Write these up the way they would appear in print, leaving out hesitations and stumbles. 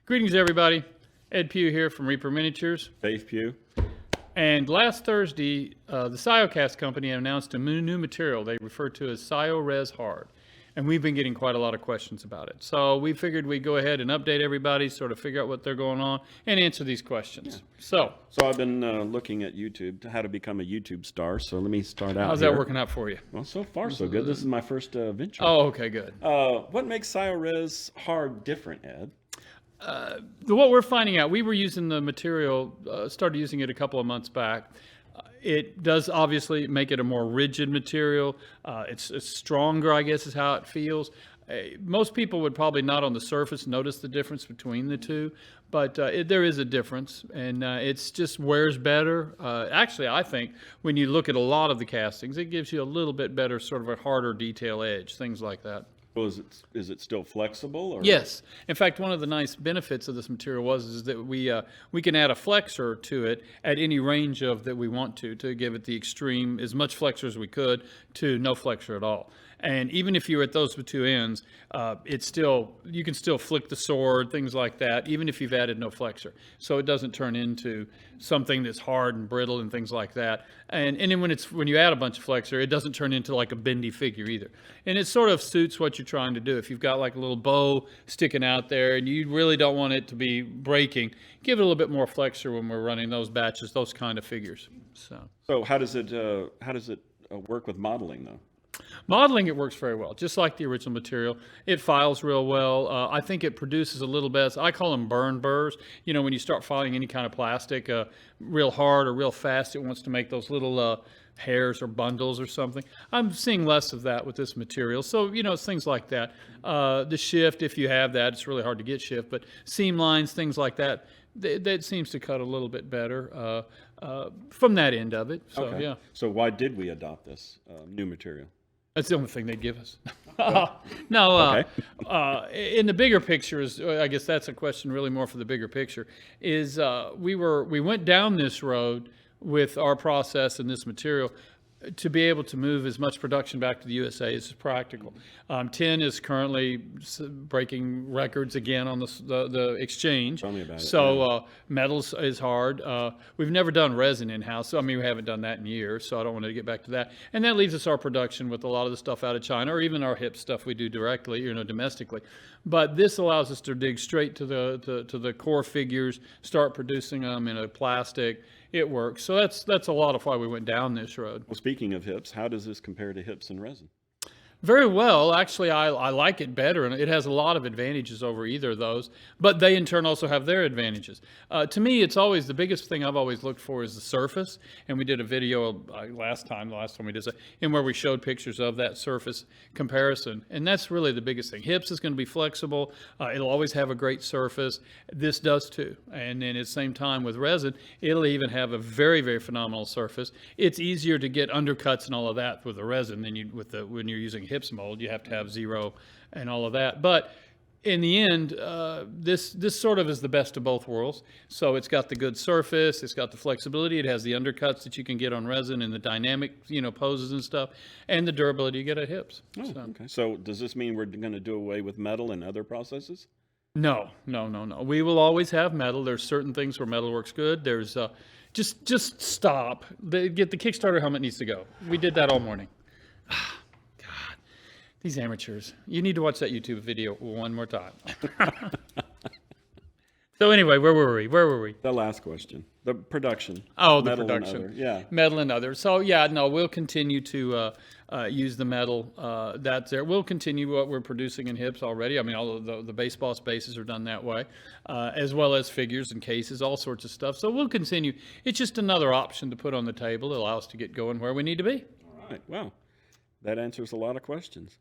Greetings, everybody. Ed Pugh here from Reaper Miniatures. Dave Pugh. And last Thursday, the SioCast company announced a new material they refer to as SioRes Hard. And we've been getting quite a lot of questions about it. So we figured we'd go ahead and update everybody, sort of figure out what they're going on, and answer these questions. So I've been looking at YouTube to how to become a YouTube star. So let me start out. How's that working out for you? Well, so far so good. This is my first venture. Oh, okay, good. What makes SioRes Hard different, Ed? What we're finding out, we were using the material, started using it a couple of months back. It does obviously make it a more rigid material. It's stronger, I guess, is how it feels. Most people would probably not on the surface notice the difference between the two, but there is a difference, and it's just wears better. Actually, I think when you look at a lot of the castings, it gives you a little bit better, sort of a harder detail edge, things like that. Well, is it still flexible? Or? Yes. In fact, one of the nice benefits of this material is that we can add a flexor to it at any range of that we want to give it the extreme, as much flexor as we could, to no flexor at all. And even if you're at those two ends, you can still flick the sword, things like that, even if you've added no flexor. So it doesn't turn into something that's hard and brittle and things like that. And then when you add a bunch of flexor, it doesn't turn into like a bendy figure either. And it sort of suits what you're trying to do. If you've got like a little bow sticking out there and you really don't want it to be breaking, give it a little bit more flexor when we're running those batches, those kind of figures. So how does it work with modeling though? Modeling, it works very well, just like the original material. It files real well. I think it produces a little bit, I call them burn burrs. You know, when you start filing any kind of plastic real hard or real fast, it wants to make those little hairs or bundles or something. I'm seeing less of that with this material. So, you know, it's things like that. The shift, if you have that, it's really hard to get shift, but seam lines, things like that, that seems to cut a little bit better from that end of it. So, okay. Yeah. So why did we adopt this new material? That's the only thing they'd give us. No, Okay. In the bigger picture, I guess that's a question really more for the bigger picture, is we went down this road with our process and this material to be able to move as much production back to the USA as is practical. Tin is currently breaking records again on the exchange. Tell me about it. So metals is hard. We've never done resin in-house. So, I mean, we haven't done that in years, so I don't want to get back to that. And that leaves us our production with a lot of the stuff out of China, or even our hip stuff we do directly, you know, domestically. But this allows us to dig straight to the core figures, start producing them in a plastic. It works. So that's a lot of why we went down this road. Well, speaking of hips, how does this compare to hips and resin? Very well. Actually, I like it better, and it has a lot of advantages over either of those, but they in turn also have their advantages. To me, it's always the biggest thing I've always looked for is the surface, and we did a video the last time we did that, in where we showed pictures of that surface comparison, and that's really the biggest thing. Hips is going to be flexible. It'll always have a great surface. This does too, and then at the same time with resin, it'll even have a very, very phenomenal surface. It's easier to get undercuts and all of that with the resin than when you're using hips mold. You have to have zero and all of that, but in the end, this sort of is the best of both worlds. So it's got the good surface, it's got the flexibility, it has the undercuts that you can get on resin and the dynamic, you know, poses and stuff, and the durability you get at hips. Oh, okay. So does this mean we're going to do away with metal and other processes? No. We will always have metal. There's certain things where metal works good. There's just stop. Get the Kickstarter helmet needs to go. We did that all morning. These amateurs. You need to watch that YouTube video one more time. So anyway, where were we? The last question. The production. Oh, the metal production. And other. Yeah. Metal and other. So yeah, no, we'll continue to use the metal that's there. We'll continue what we're producing in hips already. I mean, all of the baseball spaces are done that way, as well as figures and cases, all sorts of stuff. So we'll continue. It's just another option to put on the table to allow us to get going where we need to be. All right. Well, that answers a lot of questions.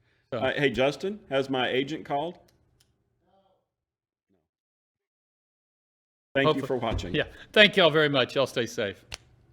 Hey, Justin, has my agent called? Thank you for watching. Yeah. Thank y'all very much. Y'all stay safe.